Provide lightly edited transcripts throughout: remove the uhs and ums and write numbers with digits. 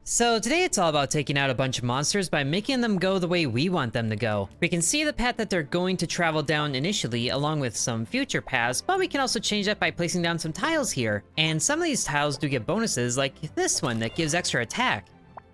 So today it's all about taking out a bunch of monsters by making them go the way we want them to go. We can see the path that they're going to travel down initially along with some future paths, but we can also change that by placing down some tiles here. And some of these tiles do get bonuses like this one that gives extra attack.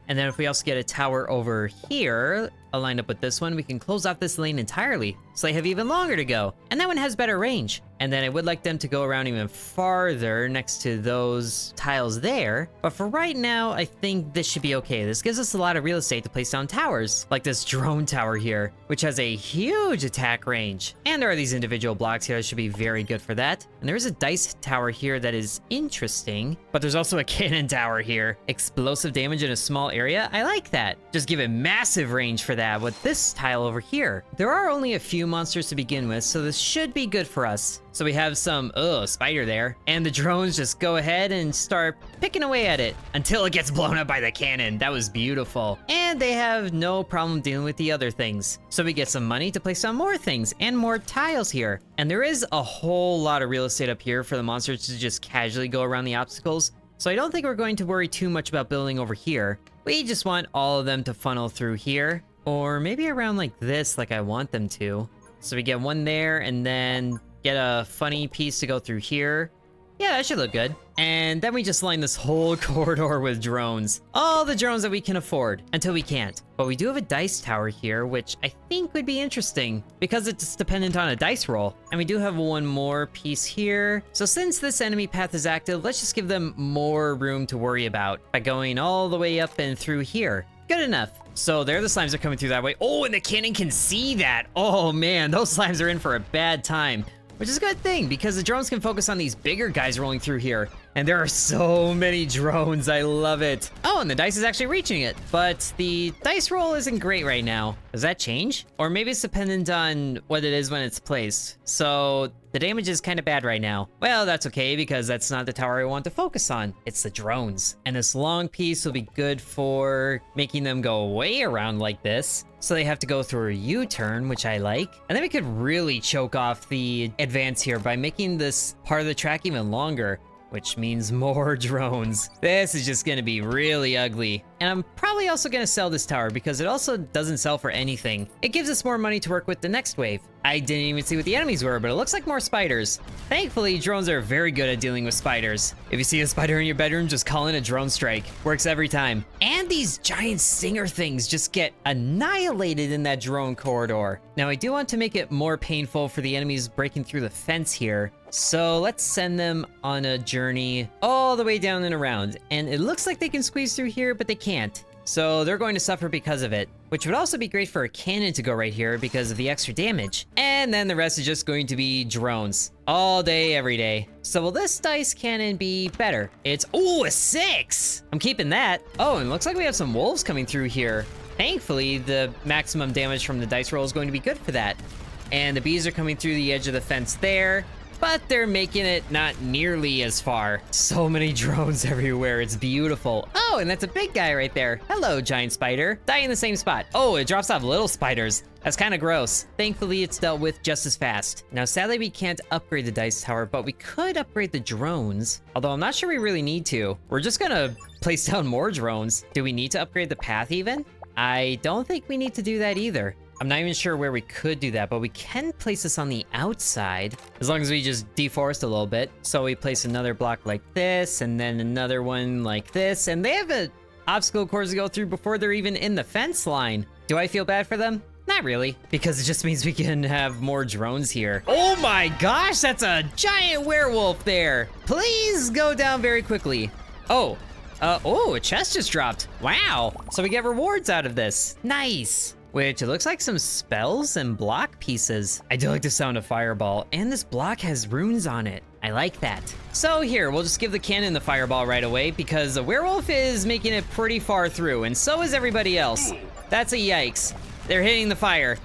And then if we also get a tower over here, aligned up with this one, we can close off this lane entirely, so they have even longer to go. And that one has better range. And then I would like them to go around even farther next to those tiles there. But for right now, I think this should be okay. This gives us a lot of real estate to place down towers, like this drone tower here, which has a huge attack range. And there are these individual blocks here that should be very good for that. And there is a dice tower here that is interesting, but there's also a cannon tower here. Explosive damage in a small area, I like that. Just give it massive range for that with this tile over here. There are only a few monsters to begin with, so this should be good for us. So we have some, spider there. And the drones just go ahead and start picking away at it until it gets blown up by the cannon. That was beautiful. And they have no problem dealing with the other things. So we get some money to place on more things and more tiles here. And there is a whole lot of real estate up here for the monsters to just casually go around the obstacles. So I don't think we're going to worry too much about building over here. We just want all of them to funnel through here. Or maybe around like this, like I want them to. So we get one there and then get a funny piece to go through here. Yeah, that should look good. And then we just line this whole corridor with drones. All the drones that we can afford, until we can't. But we do have a dice tower here, which I think would be interesting, because it's dependent on a dice roll. And we do have one more piece here. So since this enemy path is active, let's just give them more room to worry about by going all the way up and through here. Good enough. So there the slimes are coming through that way. Oh, and the cannon can see that. Oh man, those slimes are in for a bad time. Which is a good thing, because the drones can focus on these bigger guys rolling through here. And there are so many drones, I love it. Oh, and the dice is actually reaching it. But the dice roll isn't great right now. Does that change? Or maybe it's dependent on what it is when it's placed. So the damage is kind of bad right now. Well, that's okay, because that's not the tower I want to focus on. It's the drones. And this long piece will be good for making them go way around like this. So they have to go through a U-turn, which I like. And then we could really choke off the advance here by making this part of the track even longer, which means more drones. This is just gonna be really ugly. And I'm probably also gonna sell this tower because it also doesn't sell for anything. It gives us more money to work with the next wave. I didn't even see what the enemies were, but it looks like more spiders. Thankfully, drones are very good at dealing with spiders. If you see a spider in your bedroom, just call in a drone strike. Works every time. And these giant stinger things just get annihilated in that drone corridor. Now, I do want to make it more painful for the enemies breaking through the fence here. So let's send them on a journey all the way down and around. And it looks like they can squeeze through here, but they can't. So they're going to suffer because of it, which would also be great for a cannon to go right here because of the extra damage. And then the rest is just going to be drones all day, every day. So will this dice cannon be better? It's, ooh, a 6. I'm keeping that. Oh, and it looks like we have some wolves coming through here. Thankfully, the maximum damage from the dice roll is going to be good for that. And the bees are coming through the edge of the fence there, but they're making it not nearly as far. So many drones everywhere, it's beautiful. Oh, and that's a big guy right there. Hello, giant spider. Die in the same spot. Oh, it drops off little spiders. That's kind of gross. Thankfully, it's dealt with just as fast. Now, sadly, we can't upgrade the dice tower, but we could upgrade the drones. Although I'm not sure we really need to. We're just gonna place down more drones. Do we need to upgrade the path even? I don't think we need to do that either. I'm not even sure where we could do that, but we can place this on the outside as long as we just deforest a little bit. So we place another block like this and then another one like this. And they have an obstacle course to go through before they're even in the fence line. Do I feel bad for them? Not really, because it just means we can have more drones here. Oh my gosh, that's a giant werewolf there. Please go down very quickly. Oh, a chest just dropped. Wow. So we get rewards out of this. Nice. Which it looks like some spells and block pieces. I do like the sound of fireball, and this block has runes on it. I like that. So here, we'll just give the cannon the fireball right away because the werewolf is making it pretty far through, and so is everybody else. That's a yikes. They're hitting the fire.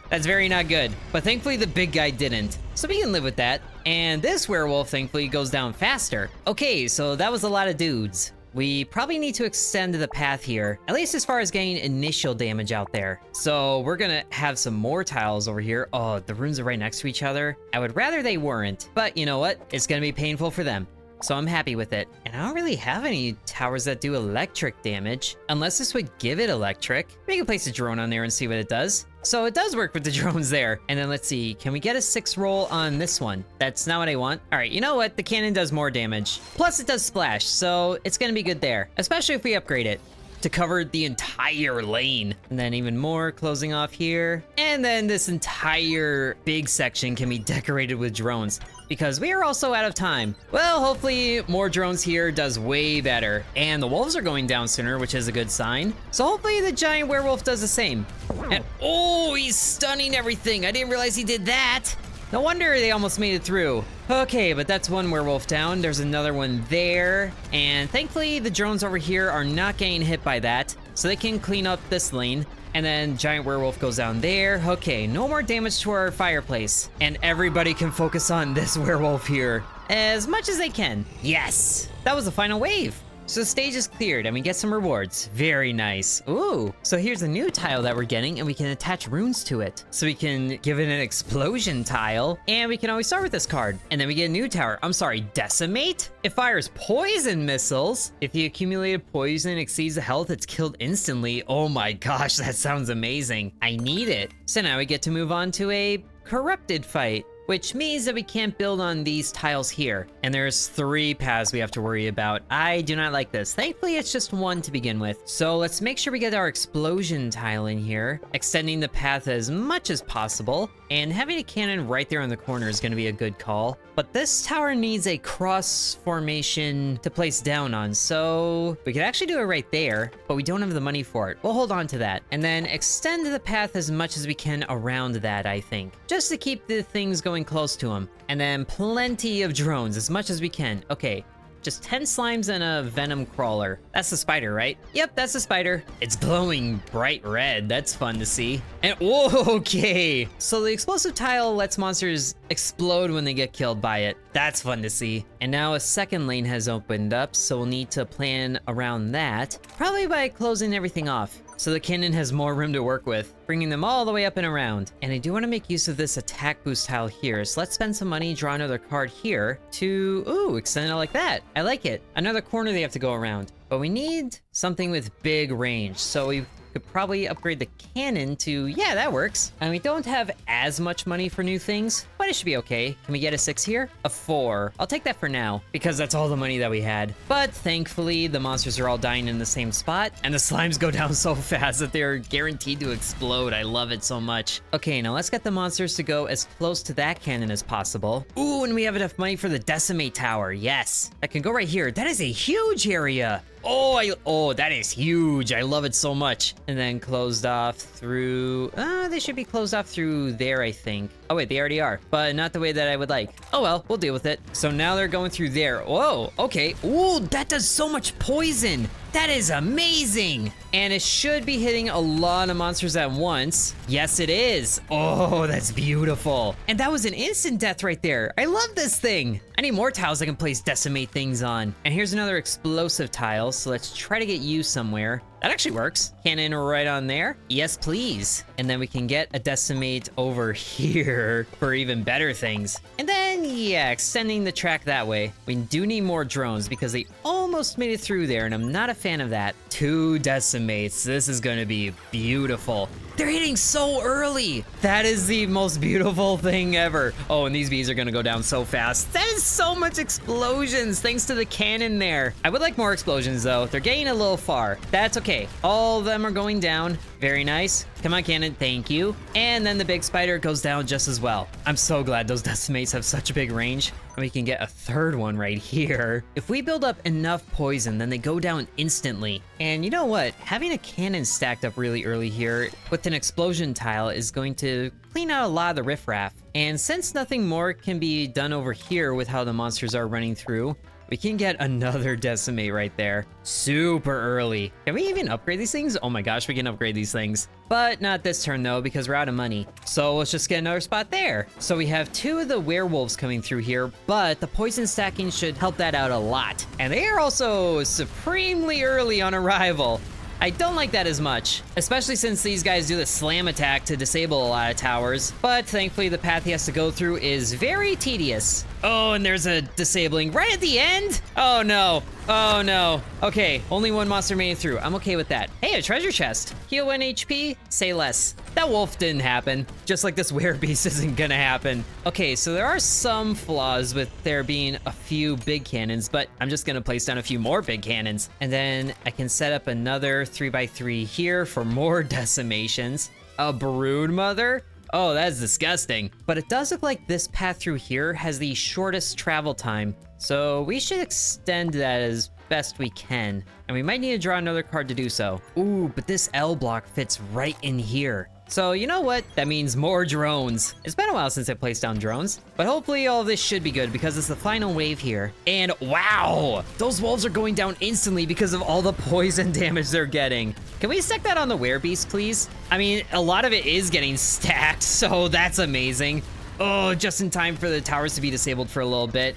That's very not good, but thankfully the big guy didn't. So we can live with that. And this werewolf thankfully goes down faster. Okay, so that was a lot of dudes. We probably need to extend the path here, at least as far as getting initial damage out there. So we're gonna have some more tiles over here. Oh, the runes are right next to each other. I would rather they weren't, but you know what? It's gonna be painful for them. so I'm happy with it. And I don't really have any towers that do electric damage, unless this would give it electric. We can place a drone on there and see what it does. So it does work with the drones there. And then let's see, can we get a 6 roll on this one? That's not what I want. All right, you know what? The cannon does more damage. Plus it does splash, so it's gonna be good there, especially if we upgrade it to cover the entire lane. And then even more closing off here. And then this entire big section can be decorated with drones because we are also out of time. Well, hopefully more drones here does way better. And the wolves are going down sooner, which is a good sign. So hopefully the giant werewolf does the same. And oh, he's stunning everything. I didn't realize he did that. No wonder they almost made it through. Okay, but that's one werewolf down. There's another one there. And thankfully, the drones over here are not getting hit by that, so they can clean up this lane. And then giant werewolf goes down there. Okay, no more damage to our fireplace. And everybody can focus on this werewolf here as much as they can. Yes, that was the final wave. So the stage is cleared and we get some rewards. Very nice. Ooh, so here's a new tile that we're getting and we can attach runes to it. So we can give it an explosion tile and we can always start with this card. And then we get a new tower. I'm sorry, decimate? It fires poison missiles. If the accumulated poison exceeds the health, it's killed instantly. Oh my gosh, that sounds amazing. I need it. So now we get to move on to a corrupted fight, which means that we can't build on these tiles here. And there's 3 paths we have to worry about. I do not like this. Thankfully, it's just 1 to begin with. So let's make sure we get our explosion tile in here, extending the path as much as possible. And having a cannon right there on the corner is gonna be a good call. But this tower needs a cross formation to place down on, so we could actually do it right there, but we don't have the money for it. We'll hold on to that. And then extend the path as much as we can around that, I think, just to keep the things going close to them. And then plenty of drones, as much as we can. Okay, just 10 slimes and a venom crawler. That's the spider, right? Yep, that's the spider. It's glowing bright red. That's fun to see. And whoa, okay. So the explosive tile lets monsters explode when they get killed by it. That's fun to see. And now a second lane has opened up, so we'll need to plan around that. Probably by closing everything off, so the cannon has more room to work with, bringing them all the way up and around. And I do want to make use of this attack boost tile here, so let's spend some money, draw another card here to, ooh, extend it like that. I like it. Another corner they have to go around. But we need something with big range, so we could probably upgrade the cannon to, yeah, that works. And we don't have as much money for new things, but it should be okay. Can we get a 6 here? A 4. I'll take that for now, because that's all the money that we had. But thankfully, the monsters are all dying in the same spot, and the slimes go down so fast that they're guaranteed to explode. I love it so much. Okay, now let's get the monsters to go as close to that cannon as possible. Ooh, and we have enough money for the decimate tower. Yes, that can go right here. That is a huge area. Oh, that is huge. I love it so much. And then closed off through, they should be closed off through there, I think. Oh wait, they already are, but not the way that I would like. Oh well, we'll deal with it. So now they're going through there. Whoa, okay. Ooh, that does so much poison. That is amazing. And it should be hitting a lot of monsters at once. Yes, it is. Oh, that's beautiful. And that was an instant death right there. I love this thing. I need more tiles I can place decimate things on. And here's another explosive tile, so let's try to get you somewhere. That actually works. Cannon right on there. Yes, please. And then we can get a decimate over here for even better things. And then, yeah, extending the track that way. We do need more drones because they almost made it through there, and I'm not a fan of that. 2 decimates. This is going to be beautiful. They're hitting so early. That is the most beautiful thing ever. Oh, and these bees are gonna go down so fast. That is so much explosions thanks to the cannon there. I would like more explosions though. They're getting a little far. That's okay. All of them are going down. Very nice. Come on, cannon. Thank you. And then the big spider goes down just as well. I'm so glad those decimates have such a big range. And we can get a 3rd one right here. If we build up enough poison, then they go down instantly. And you know what? Having a cannon stacked up really early here with an explosion tile is going to clean out a lot of the riffraff. And since nothing more can be done over here with how the monsters are running through, we can get another decimate right there. Super early. Can we even upgrade these things? Oh my gosh, we can upgrade these things. But not this turn though, because we're out of money. So let's just get another spot there. So we have 2 of the werewolves coming through here, but the poison stacking should help that out a lot. And they are also supremely early on arrival. I don't like that as much, especially since these guys do the slam attack to disable a lot of towers. But thankfully, the path he has to go through is very tedious. Oh, and there's a disabling right at the end? Oh no. Oh no. Okay, only one monster made it through. I'm okay with that. Hey, a treasure chest. Heal 1 HP, say less. That wolf didn't happen. Just like this werebeast isn't gonna happen. Okay, so there are some flaws with there being a few big cannons, but I'm just gonna place down a few more big cannons. And then I can set up another 3x3 here for more decimations. A Broodmother? Oh, that's disgusting. But it does look like this path through here has the shortest travel time. So we should extend that as best we can. And we might need to draw another card to do so. Ooh, but this L block fits right in here. So you know what? That means more drones. It's been a while since I placed down drones, but hopefully all this should be good because it's the final wave here. And wow, those wolves are going down instantly because of all the poison damage they're getting. Can we stack that on the werebeast, please? I mean, a lot of it is getting stacked, so that's amazing. Oh, just in time for the towers to be disabled for a little bit.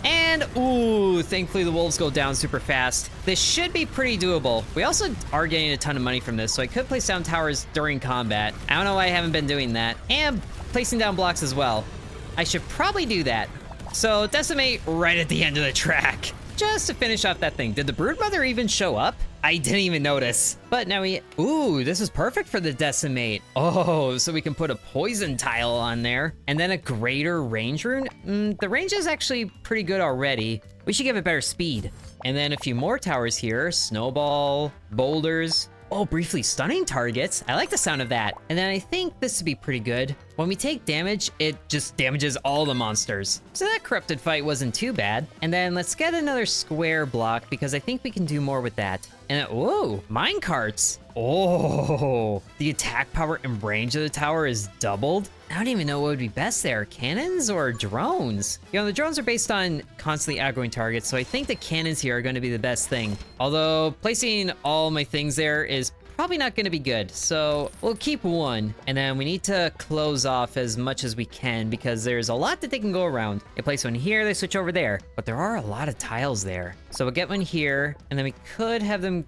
And, ooh, thankfully the wolves go down super fast. This should be pretty doable. We also are getting a ton of money from this, so I could place down towers during combat. I don't know why I haven't been doing that. And placing down blocks as well. I should probably do that. So, decimate right at the end of the track. Just to finish off that thing. Did the Broodmother even show up? I didn't even notice. But now ooh, this is perfect for the decimate. Oh, so we can put a poison tile on there. And then a greater range rune. The range is actually pretty good already. We should give it better speed. And then a few more towers here. Snowball, boulders. Oh, briefly stunning targets. I like the sound of that. And then I think this would be pretty good. When we take damage, it just damages all the monsters. So that corrupted fight wasn't too bad. And then let's get another square block because I think we can do more with that. And whoa, mine carts. Oh, the attack power and range of the tower is doubled. I don't even know what would be best there, cannons or drones? You know, the drones are based on constantly aggroing targets, so I think the cannons here are going to be the best thing. Although placing all my things there is probably not going to be good, so we'll keep one. And then we need to close off as much as we can because there's a lot that they can go around. They place one here, they switch over there, but there are a lot of tiles there. So we'll get one here, and then we could have them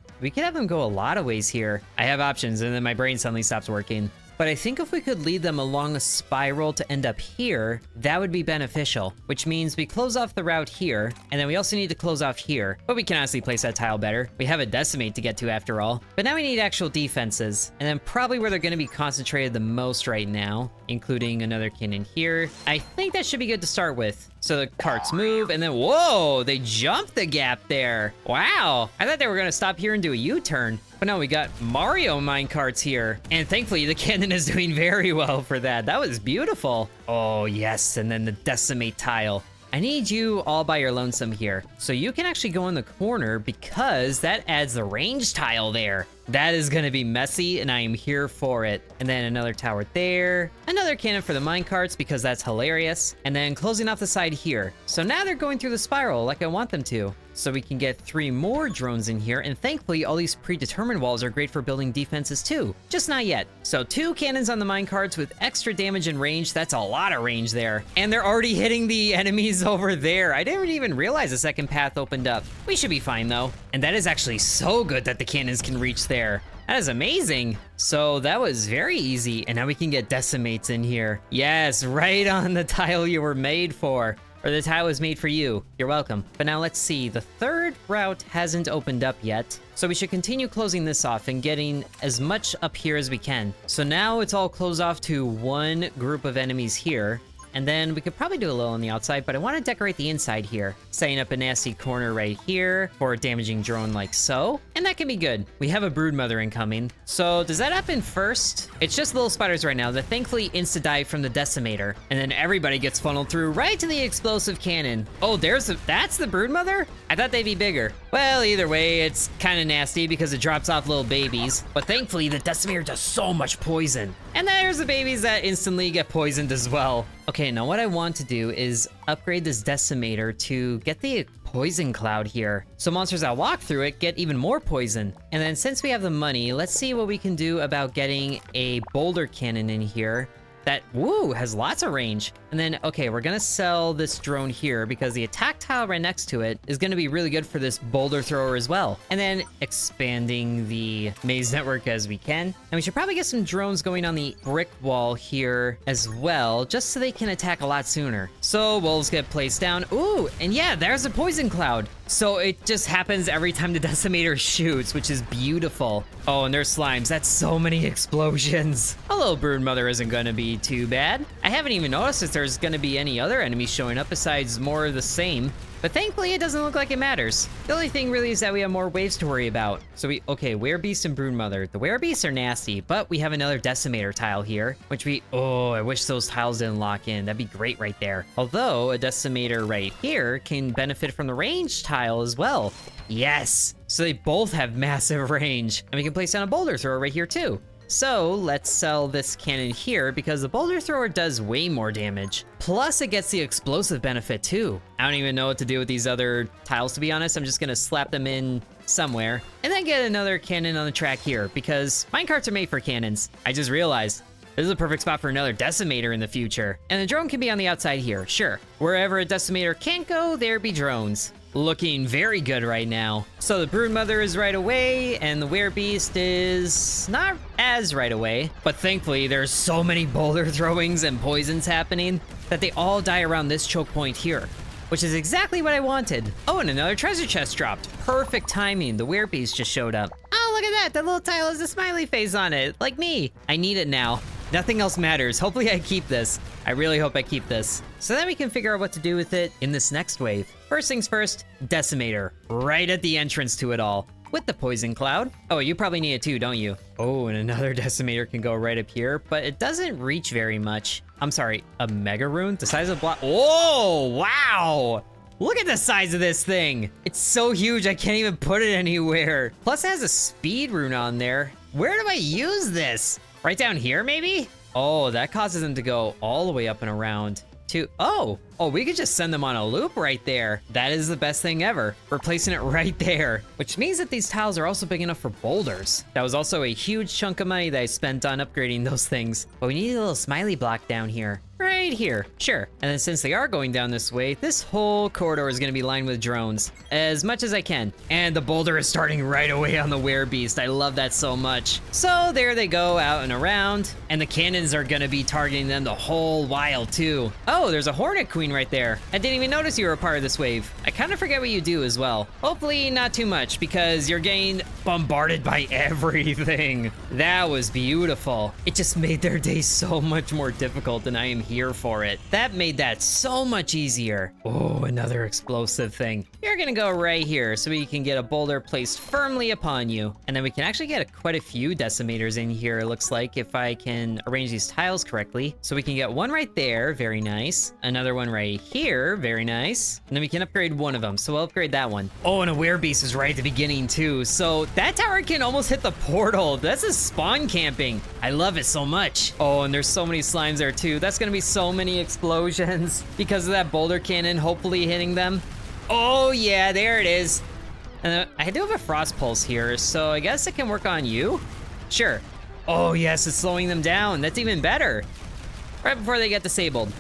go a lot of ways here. I have options, and then my brain suddenly stops working. But I think if we could lead them along a spiral to end up here, that would be beneficial, which means we close off the route here, and then we also need to close off here, but we can honestly place that tile better. We have a decimate to get to after all. But now we need actual defenses, and then probably where they're going to be concentrated the most right now, including another cannon here. I think that should be good to start with. So the carts move, and then, whoa, they jumped the gap there. Wow, I thought they were gonna stop here and do a U-turn. But no, we got Mario mine carts here. And thankfully, the cannon is doing very well for that. That was beautiful. Oh, yes, and then the decimate tile. I need you all by your lonesome here. So you can actually go in the corner because that adds the range tile there. That is gonna be messy, and I am here for it. And then another tower there. Another cannon for the minecarts because that's hilarious. And then closing off the side here. So now they're going through the spiral like I want them to. So we can get 3 more drones in here, and thankfully all these predetermined walls are great for building defenses too. Just not yet. So 2 cannons on the minecarts with extra damage and range. That's a lot of range there. And they're already hitting the enemies over there. I didn't even realize a second path opened up. We should be fine though. And that is actually so good that the cannons can reach there. That is amazing. So that was very easy. And now we can get decimates in here. Yes, right on the tile you were made for. Or the tile was made for you. You're welcome. But now let's see. The third route hasn't opened up yet. So we should continue closing this off and getting as much up here as we can. So now it's all closed off to 1 group of enemies here. And then we could probably do a little on the outside, but I want to decorate the inside here. Setting up a nasty corner right here for a damaging drone like so. And that can be good. We have a Broodmother incoming. So does that happen first? It's just little spiders right now that thankfully insta-die from the decimator. And then everybody gets funneled through right to the explosive cannon. Oh, that's the Broodmother? I thought they'd be bigger. Well, either way, it's kind of nasty because it drops off little babies. But thankfully, the decimator does so much poison. And there's the babies that instantly get poisoned as well. Okay, now what I want to do is upgrade this decimator to get the poison cloud here. So monsters that walk through it get even more poison. And then since we have the money, let's see what we can do about getting a boulder cannon in here that, woo, has lots of range. And then, okay, we're gonna sell this drone here because the attack tile right next to it is gonna be really good for this boulder thrower as well. And then expanding the the maze network as we can. And we should probably get some drones going on the brick wall here as well, just so they can attack a lot sooner. So wolves get placed down. Ooh, and yeah, there's a poison cloud. So it just happens every time the decimator shoots, which is beautiful. Oh, and there's slimes. That's so many explosions. A little Broodmother isn't gonna be too bad. I haven't even noticed if there's gonna be any other enemies showing up besides more of the same. But thankfully, it doesn't look like it matters. The only thing really is that we have more waves to worry about. So okay, Werebeast and Broodmother. The Werebeasts are nasty, but we have another Decimator tile here, which oh, I wish those tiles didn't lock in. That'd be great right there. Although, a Decimator right here can benefit from the range tile as well. Yes! So they both have massive range. And we can place down a boulder thrower right here too. So let's sell this cannon here because the boulder thrower does way more damage. Plus it gets the explosive benefit too. I don't even know what to do with these other tiles, to be honest. I'm just gonna slap them in somewhere and then get another cannon on the track here because minecarts are made for cannons. I just realized this is a perfect spot for another decimator in the future. And the drone can be on the outside here, sure. Wherever a decimator can't go, there be drones. Looking very good right now. So the Broodmother is right away, and the Werebeast is not as right away. But thankfully, there's so many boulder throwings and poisons happening that they all die around this choke point here, which is exactly what I wanted. Oh, and another treasure chest dropped. Perfect timing. The Werebeast just showed up. Oh, look at that. That little tile has a smiley face on it, like me. I need it now. Nothing else matters. Hopefully I keep this. I really hope I keep this. So then we can figure out what to do with it in this next wave. First things first, Decimator, right at the entrance to it all, with the poison cloud. Oh, you probably need it too, don't you? Oh, and another Decimator can go right up here, but it doesn't reach very much. I'm sorry, a Mega Rune? The size of block? Oh, wow! Look at the size of this thing! It's so huge, I can't even put it anywhere. Plus it has a speed rune on there. Where do I use this? Right down here, maybe? Oh, that causes them to go all the way up and around to, oh, we could just send them on a loop right there. That is the best thing ever. We're placing it right there, which means that these tiles are also big enough for boulders. That was also a huge chunk of money that I spent on upgrading those things. But we need a little smiley block down here. Right here, sure. And then since they are going down this way, this whole corridor is gonna be lined with drones, as much as I can. And the boulder is starting right away on the Werebeast. I love that so much. So there they go out and around, and the cannons are gonna be targeting them the whole while too. Oh, there's a Hornet Queen right there. I didn't even notice you were a part of this wave. I kind of forget what you do as well. Hopefully not too much, because you're getting bombarded by everything. That was beautiful. It just made their day so much more difficult, and I am here for it. That made that so much easier. Oh, another explosive thing. You're gonna go right here so we can get a boulder placed firmly upon you. And then we can actually get quite a few decimators in here, it looks like, if I can arrange these tiles correctly. So we can get one right there, very nice. Another one right here, very nice. And then we can upgrade one of them, so we'll upgrade that one. Oh, and a Werebeast is right at the beginning too. So that tower can almost hit the portal. That's a spawn camping. I love it so much. Oh, and there's so many slimes there too. That's gonna be so many explosions because of that boulder cannon hopefully hitting them. Oh yeah, there it is. And I do have a frost pulse here, so I guess it can work on you. Sure. Oh yes, it's slowing them down. That's even better. Right before they get disabled.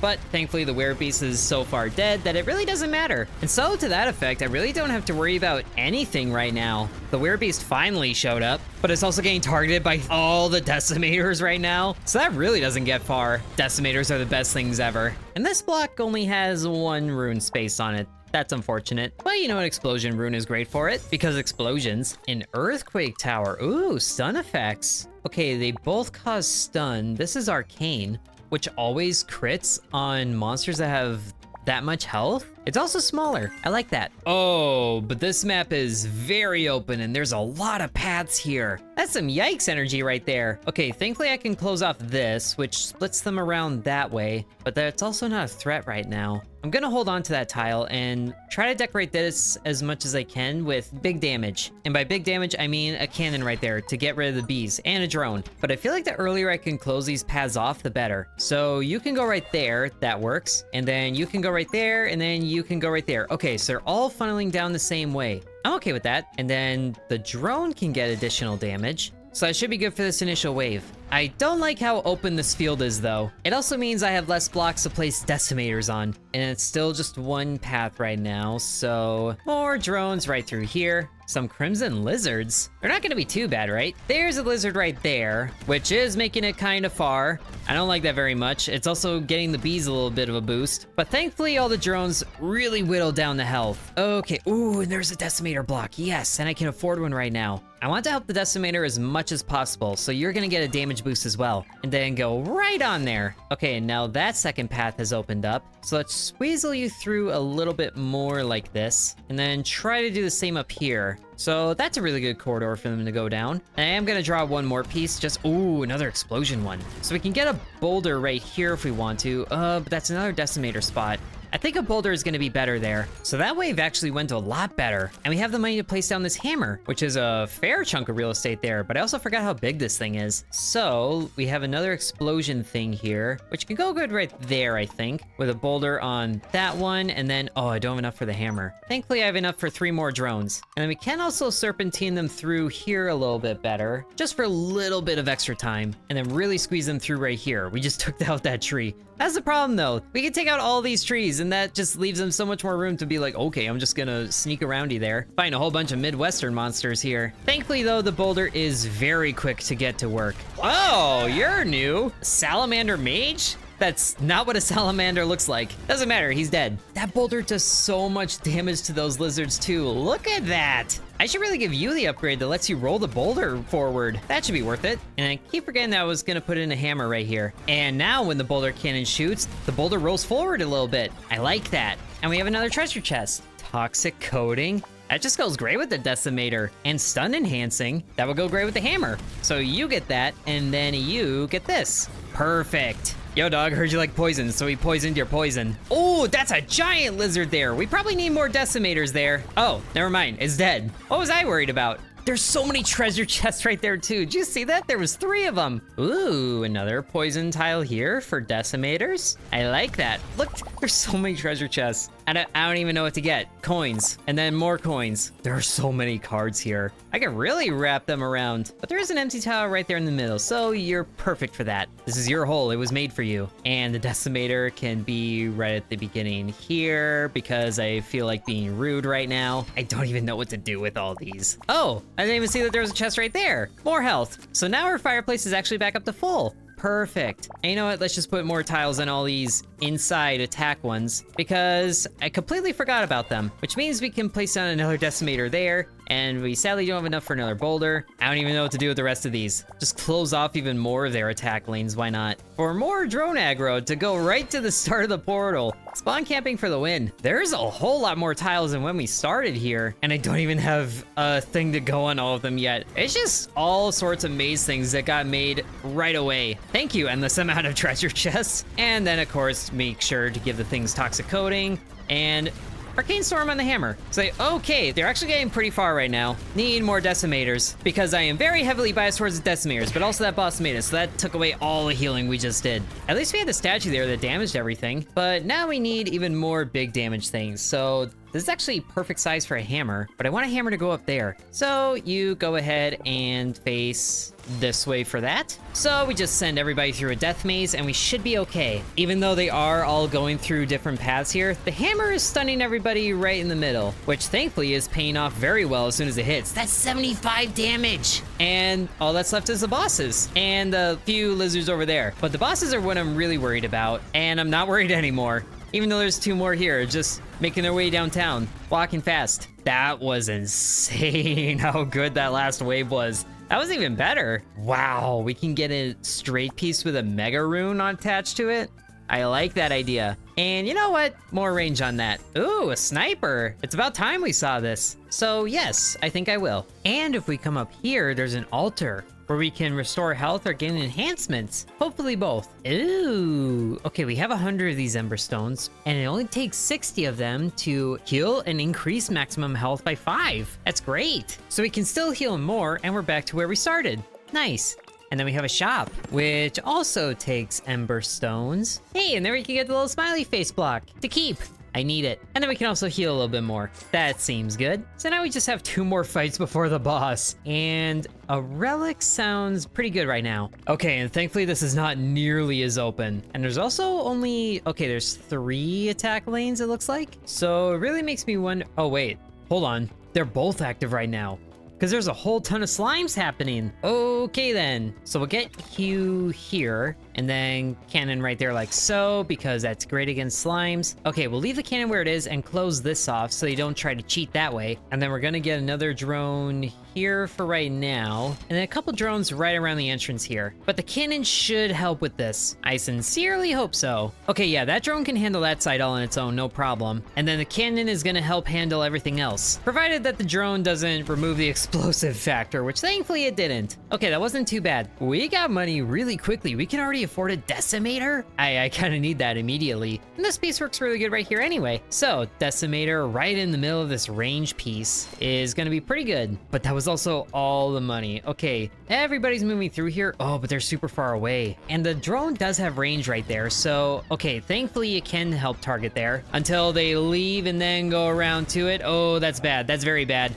But thankfully the Werebeast is so far dead that it really doesn't matter. And so to that effect, I really don't have to worry about anything right now. The Werebeast finally showed up, but it's also getting targeted by all the decimators right now. So that really doesn't get far. Decimators are the best things ever. And this block only has one rune space on it. That's unfortunate. But you know what, explosion rune is great for it, because explosions. An earthquake tower. Ooh, stun effects. Okay, they both cause stun. This is arcane, which always crits on monsters that have that much health. It's also smaller. I like that. Oh, but this map is very open and there's a lot of paths here. That's some yikes energy right there. Okay, thankfully I can close off this, which splits them around that way, but that's also not a threat right now. I'm gonna hold on to that tile and try to decorate this as much as I can with big damage. And by big damage, I mean a cannon right there to get rid of the bees and a drone. But I feel like the earlier I can close these paths off, the better. So you can go right there, that works. And then you can go right there, and then you can go right there. Okay, so they're all funneling down the same way. I'm okay with that. And then the drone can get additional damage. So that should be good for this initial wave. I don't like how open this field is though. It also means I have less blocks to place decimators on, and it's still just one path right now, so more drones right through here. Some crimson lizards. They're not gonna be too bad, right? There's a lizard right there, which is making it kind of far. I don't like that very much. It's also getting the bees a little bit of a boost, but thankfully all the drones really whittled down the health. Okay, ooh, and there's a decimator block. Yes, and I can afford one right now. I want to help the decimator as much as possible, so you're gonna get a damage boost as well, and then go right on there. Okay, now that second path has opened up, so let's squeezle you through a little bit more like this, and then try to do the same up here. So that's a really good corridor for them to go down. I am gonna draw one more piece, just, ooh, another explosion one. So we can get a boulder right here if we want to, but that's another decimator spot. I think a boulder is gonna be better there. So that wave actually went a lot better. And we have the money to place down this hammer, which is a fair chunk of real estate there, but I also forgot how big this thing is. So we have another explosion thing here, which can go good right there, I think, with a boulder on that one. And then, oh, I don't have enough for the hammer. Thankfully, I have enough for 3 more drones. And then we can also serpentine them through here a little bit better, just for a little bit of extra time, and then really squeeze them through right here. We just took out that tree. That's the problem though. We can take out all these trees and that just leaves them so much more room to be like, okay, I'm just gonna sneak around you there. Find a whole bunch of Midwestern monsters here. Thankfully though, the boulder is very quick to get to work. Oh, you're new. Salamander mage? That's not what a salamander looks like. Doesn't matter, he's dead. That boulder does so much damage to those lizards too. Look at that. I should really give you the upgrade that lets you roll the boulder forward. That should be worth it. And I keep forgetting that I was gonna put in a hammer right here. And now when the boulder cannon shoots, the boulder rolls forward a little bit. I like that. And we have another treasure chest. Toxic coating. That just goes great with the decimator. And stun enhancing, that would go great with the hammer. So you get that, and then you get this. Perfect. Yo, dog, heard you like poison, so we poisoned your poison. Oh, that's a giant lizard there. We probably need more decimators there. Oh, never mind, it's dead. What was I worried about? There's so many treasure chests right there too. Did you see that? There was 3 of them. Ooh, another poison tile here for decimators. I like that. Look, there's so many treasure chests. I don't even know what to get. Coins, and then more coins. There are so many cards here. I could really wrap them around, but there is an empty tile right there in the middle, so you're perfect for that. This is your hole, it was made for you. And the decimator can be right at the beginning here, because I feel like being rude right now. I don't even know what to do with all these. Oh, I didn't even see that there was a chest right there. More health. So now our fireplace is actually back up to full. Perfect. And you know what? Let's just put more tiles on all these inside attack ones because I completely forgot about them, which means we can place down another decimator there, and we sadly don't have enough for another boulder. I don't even know what to do with the rest of these. Just close off even more of their attack lanes, why not? For more drone aggro to go right to the start of the portal. Spawn camping for the win. There's a whole lot more tiles than when we started here, and I don't even have a thing to go on all of them yet. It's just all sorts of maze things that got made right away. Thank you, endless amount of treasure chests. And then, of course, make sure to give the things toxic coating and Arcane Storm on the hammer. Say, okay, they're actually getting pretty far right now. Need more decimators because I am very heavily biased towards the decimators, but also that boss made it, so that took away all the healing we just did. At least we had the statue there that damaged everything, but now we need even more big damage things. So this is actually perfect size for a hammer, but I want a hammer to go up there. So you go ahead and face this way for that. So we just send everybody through a death maze and we should be okay. Even though they are all going through different paths here, the hammer is stunning everybody right in the middle, which thankfully is paying off very well as soon as it hits. That's 75 damage. And all that's left is the bosses and the few lizards over there. But the bosses are what I'm really worried about, and I'm not worried anymore. Even though there's 2 more here, just making their way downtown, walking fast. That was insane how good that last wave was. That was even better. Wow, we can get a straight piece with a mega rune attached to it. I like that idea. And you know what? More range on that. Ooh, a sniper. It's about time we saw this. So yes, I think I will. And if we come up here, there's an altar where we can restore health or gain enhancements. Hopefully both. Ooh, okay, we have 100 of these Ember Stones, and it only takes 60 of them to heal and increase maximum health by 5. That's great. So we can still heal more, and we're back to where we started. Nice. And then we have a shop, which also takes Ember Stones. Hey, and there we can get the little smiley face block to keep. I need it. And then we can also heal a little bit more. That seems good. So now we just have 2 more fights before the boss. And a relic sounds pretty good right now. Okay, and thankfully this is not nearly as open. And there's also only, okay, there's 3 attack lanes it looks like. So it really makes me wonder, oh wait, hold on. They're both active right now, because there's a whole ton of slimes happening. Okay then, so we'll get Hugh here, and then cannon right there like so, because that's great against slimes. Okay, we'll leave the cannon where it is and close this off so you don't try to cheat that way. And then we're gonna get another drone here for right now, and then a couple drones right around the entrance here. But the cannon should help with this. I sincerely hope so. Okay, yeah, that drone can handle that side all on its own, no problem. And then the cannon is gonna help handle everything else, provided that the drone doesn't remove the explosive factor, which thankfully it didn't. Okay, that wasn't too bad. We got money really quickly. We can already afford a decimator. I kind of need that immediately. And this piece works really good right here anyway. So decimator right in the middle of this range piece is gonna be pretty good. But that was also all the money. Okay, everybody's moving through here. Oh, but they're super far away. And the drone does have range right there. So, okay, thankfully it can help target there until they leave and then go around to it. Oh, that's bad. That's very bad.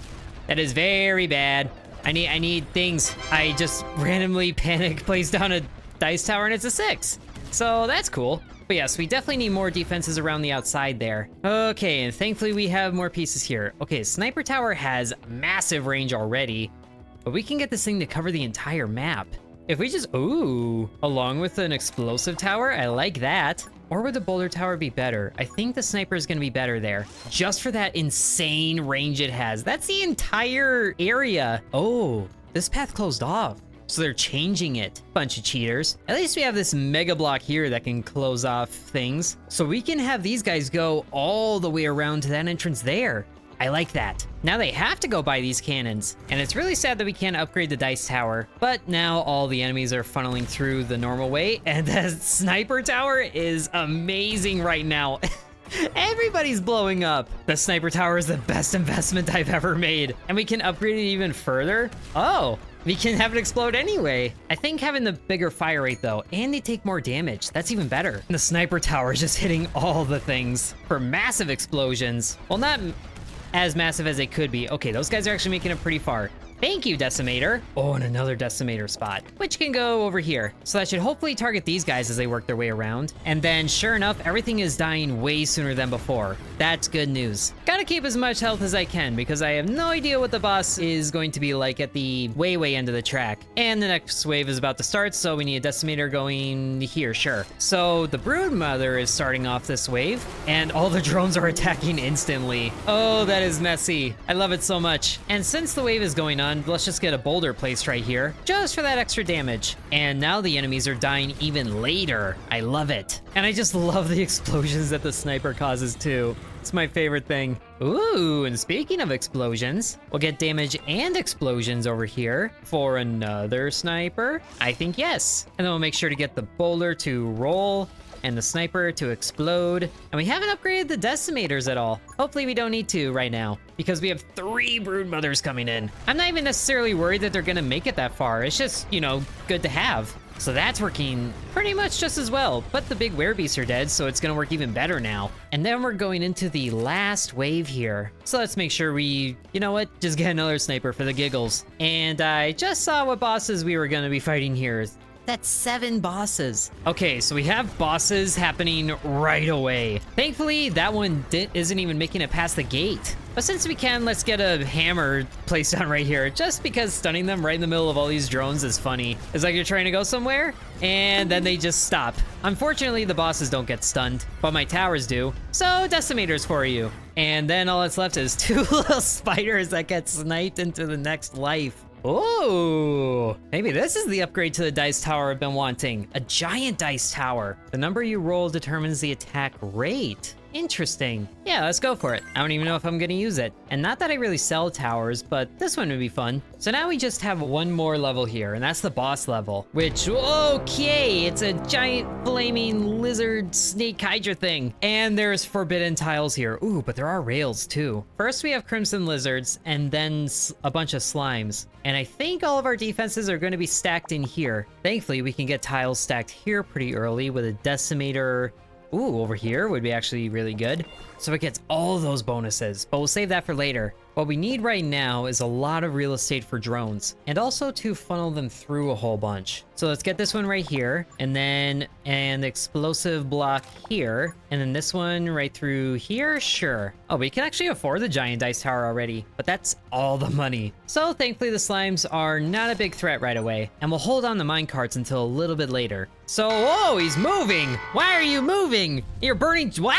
That is very bad. I need things. I just randomly panic placed down a dice tower and it's a 6. So that's cool. But yes, we definitely need more defenses around the outside there. Okay, and thankfully we have more pieces here. Okay, sniper tower has massive range already, but we can get this thing to cover the entire map. If we just, ooh, along with an explosive tower, I like that. Or would the boulder tower be better? I think the sniper is gonna be better there, just for that insane range it has. That's the entire area. Oh, this path closed off, so they're changing it. Bunch of cheaters. At least we have this mega block here that can close off things, so we can have these guys go all the way around to that entrance there. I like that. Now they have to go by these cannons, and it's really sad that we can't upgrade the dice tower, but now all the enemies are funneling through the normal way, and the sniper tower is amazing right now. Everybody's blowing up. The sniper tower is the best investment I've ever made, and we can upgrade it even further. Oh, we can have it explode anyway. I think having the bigger fire rate though, and they take more damage, that's even better. And the sniper tower is just hitting all the things for massive explosions. Well, not as massive as they could be. Okay, those guys are actually making it pretty far. Thank you, Decimator. Oh, and another Decimator spot, which can go over here. So that should hopefully target these guys as they work their way around. And then, sure enough, everything is dying way sooner than before. That's good news. Gotta keep as much health as I can, because I have no idea what the boss is going to be like at the way end of the track. And the next wave is about to start, so we need a Decimator going here, sure. So the Broodmother is starting off this wave, and all the drones are attacking instantly. Oh, that is messy. I love it so much. And since the wave is going on, let's just get a boulder placed right here, just for that extra damage. And now the enemies are dying even later. I love it. And I just love the explosions that the sniper causes too. It's my favorite thing. Ooh, and speaking of explosions, we'll get damage and explosions over here for another sniper. I think yes. And then we'll make sure to get the boulder to roll and the sniper to explode. And we haven't upgraded the decimators at all. Hopefully we don't need to right now, because we have 3 Broodmothers coming in. I'm not even necessarily worried that they're gonna make it that far. It's just, you know, good to have. So that's working pretty much just as well, but the big werebeasts are dead, so it's gonna work even better now. And then we're going into the last wave here. So let's make sure we, you know what, just get another sniper for the giggles. And I just saw what bosses we were gonna be fighting here. That's 7 bosses. Okay, so we have bosses happening right away. Thankfully, that one isn't even making it past the gate. But since we can, let's get a hammer placed down right here, just because stunning them right in the middle of all these drones is funny. It's like you're trying to go somewhere, and then they just stop. Unfortunately, the bosses don't get stunned, but my towers do. So, decimators for you. And then all that's left is 2 little spiders that get sniped into the next life. Oh, maybe this is the upgrade to the dice tower I've been wanting. A giant dice tower. The number you roll determines the attack rate. Interesting. Yeah, let's go for it. I don't even know if I'm gonna use it. And not that I really sell towers, but this one would be fun. So now we just have one more level here, and that's the boss level, which, okay, it's a giant flaming lizard snake hydra thing. And there's forbidden tiles here. Ooh, but there are rails too. First we have crimson lizards, and then a bunch of slimes. And I think all of our defenses are gonna be stacked in here. Thankfully, we can get tiles stacked here pretty early with a decimator Ooh, over here would be actually really good. So it gets all those bonuses, but we'll save that for later. What we need right now is a lot of real estate for drones, and also to funnel them through a whole bunch. So let's get this one right here, and then an explosive block here, and then this one right through here, sure. Oh, we can actually afford the giant dice tower already, but that's all the money. So thankfully the slimes are not a big threat right away, and we'll hold on the minecarts until a little bit later. So, whoa, he's moving! Why are you moving? You're burning, wah!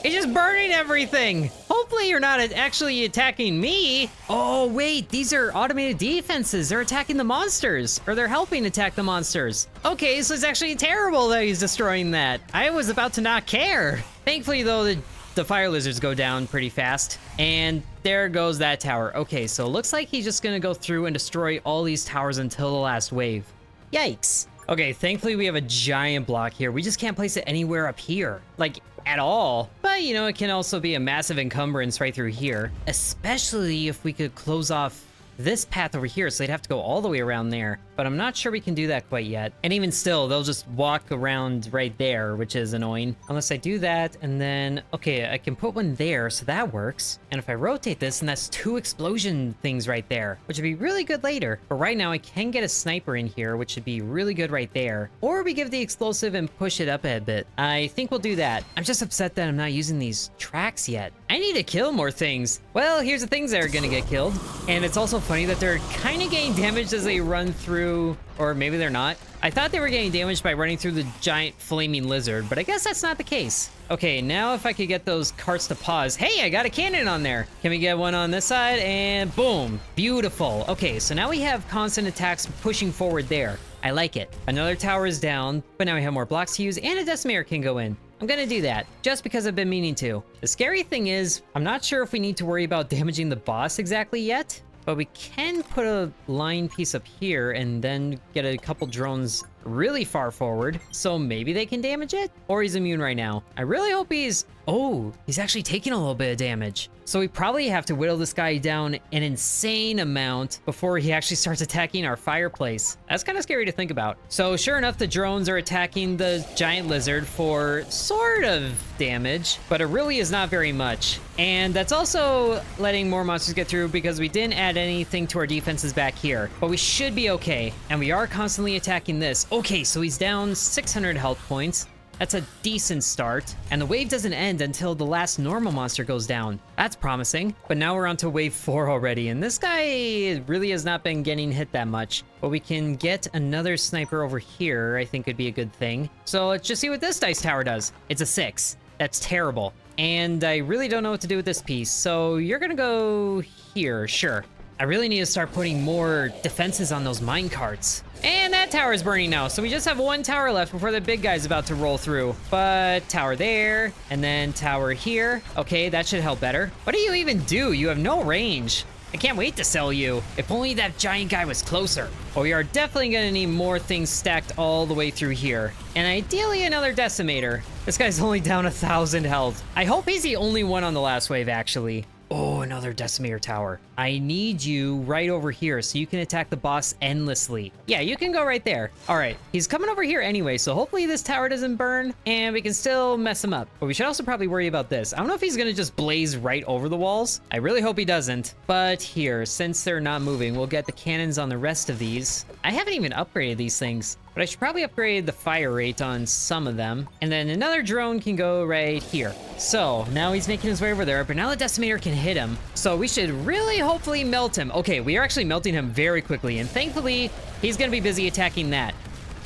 He's just burning everything! Hopefully you're not actually attacking me. Oh, wait, these are automated defenses. They're attacking the monsters, or they're helping attack the monsters. Okay, so it's actually terrible that he's destroying that. I was about to not care. Thankfully, though, the fire lizards go down pretty fast. And there goes that tower. Okay, so it looks like he's just gonna go through and destroy all these towers until the last wave. Yikes. Okay, thankfully we have a giant block here. We just can't place it anywhere up here. Like, at all. But, you know, it can also be a massive encumbrance right through here. Especially if we could close off this path over here, so they'd have to go all the way around there. But I'm not sure we can do that quite yet. And even still, they'll just walk around right there, which is annoying. Unless I do that, and then... Okay, I can put one there, so that works. And if I rotate this, and that's 2 explosion things right there, which would be really good later. But right now, I can get a sniper in here, which would be really good right there. Or we give the explosive and push it up a bit. I think we'll do that. I'm just upset that I'm not using these tracks yet. I need to kill more things. Well, here's the things that are gonna get killed. And it's also funny that they're kind of getting damaged as they run through, or maybe they're not. I thought they were getting damaged by running through the giant flaming lizard, but I guess that's not the case. Okay, now if I could get those carts to pause. Hey, I got a cannon on there. Can we get one on this side? And boom, beautiful. Okay, so now we have constant attacks pushing forward there. I like it. Another tower is down, but now we have more blocks to use and a decimator can go in. I'm gonna do that, just because I've been meaning to. The scary thing is, I'm not sure if we need to worry about damaging the boss exactly yet, but we can put a line piece up here and then get a couple drones really far forward, so maybe they can damage it? Or he's immune right now. I really hope he's... Oh, he's actually taking a little bit of damage. So we probably have to whittle this guy down an insane amount before he actually starts attacking our fireplace. That's kind of scary to think about. So sure enough, the drones are attacking the giant lizard for sort of damage, but it really is not very much. And that's also letting more monsters get through because we didn't add anything to our defenses back here. But we should be okay. And we are constantly attacking this. Okay, so he's down 600 health points. That's a decent start, and the wave doesn't end until the last normal monster goes down. That's promising, but now we're on to wave 4 already, and this guy really has not been getting hit that much. But we can get another sniper over here, I think would be a good thing. So let's just see what this dice tower does. It's a 6. That's terrible. And I really don't know what to do with this piece, so you're gonna go here, sure. I really need to start putting more defenses on those minecarts. And that tower is burning now, so we just have 1 tower left before the big guy's about to roll through. But tower there, and then tower here. Okay, that should help better. What do you even do? You have no range. I can't wait to sell you. If only that giant guy was closer. Well, we are definitely gonna need more things stacked all the way through here. And ideally another decimator. This guy's only down 1,000 health. I hope he's the only one on the last wave, actually. Oh, another decimator tower. I need you right over here so you can attack the boss endlessly. Yeah, you can go right there. All right, he's coming over here anyway, so hopefully this tower doesn't burn and we can still mess him up. But we should also probably worry about this. I don't know if he's gonna just blaze right over the walls. I really hope he doesn't. But here, since they're not moving, we'll get the cannons on the rest of these. I haven't even upgraded these things, but I should probably upgrade the fire rate on some of them. And then another drone can go right here. So now he's making his way over there, but now the decimator can hit him. So we should really hopefully melt him. Okay, we are actually melting him very quickly, and thankfully he's gonna be busy attacking that.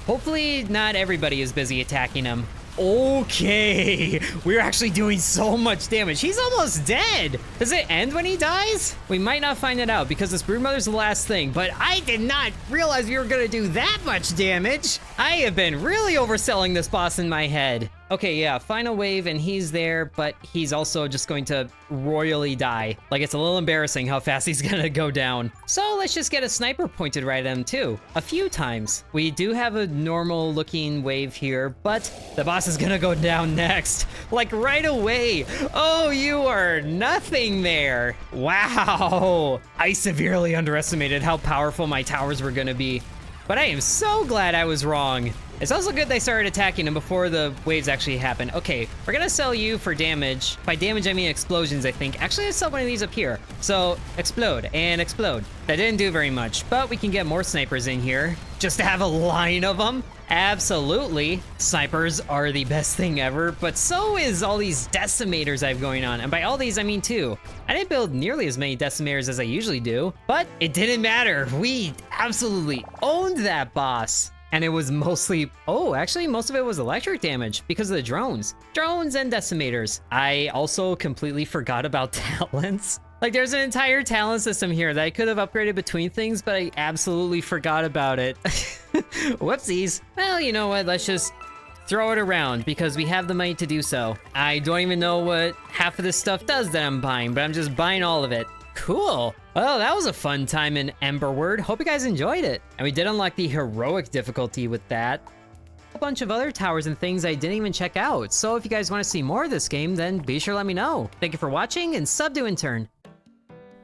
Hopefully not everybody is busy attacking him. Okay, we're actually doing so much damage. He's almost dead. Does it end when he dies? We might not find it out because this Broodmother's the last thing, but I did not realize we were gonna do that much damage. I have been really overselling this boss in my head. Okay, yeah, final wave, and he's there, but he's also just going to royally die. Like, it's a little embarrassing how fast he's gonna go down. So let's just get a sniper pointed right at him, too. A few times. We do have a normal-looking wave here, but the boss is gonna go down next. Like, right away. Oh, you are nothing there. Wow. I severely underestimated how powerful my towers were gonna be. But I am so glad I was wrong. It's also good they started attacking them before the waves actually happened. Okay, we're gonna sell you for damage. By damage, I mean explosions, I think. Actually, let's sell one of these up here. So, explode and explode. That didn't do very much, but we can get more snipers in here just to have a line of them. Absolutely. Snipers are the best thing ever, but so is all these decimators I have going on. And by all these, I mean two. I didn't build nearly as many decimators as I usually do, but it didn't matter. We absolutely owned that boss. And it was mostly, oh, actually most of it was electric damage because of the drones. Drones and decimators. I also completely forgot about talents. Like, there's an entire talent system here that I could have upgraded between things, but I absolutely forgot about it. Whoopsies. Well, you know what? Let's just throw it around because we have the money to do so. I don't even know what half of this stuff does that I'm buying, but I'm just buying all of it. Cool. Well, that was a fun time in Emberward. Hope you guys enjoyed it. And we did unlock the heroic difficulty with that. A bunch of other towers and things I didn't even check out. So if you guys want to see more of this game, then be sure to let me know. Thank you for watching and sub to Intern.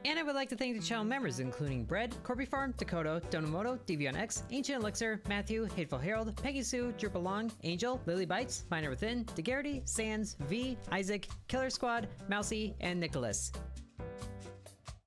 And I would like to thank the channel members, including Bread, Corby Farm, Dakota, Donamoto, DVONX, Ancient Elixir, Matthew, Hateful Harold, Peggy Sue, Drupal Long, Angel, Lily Bites, Miner Within, DeGarity, Sands, V, Isaac, Killer Squad, Mousy, and Nicholas.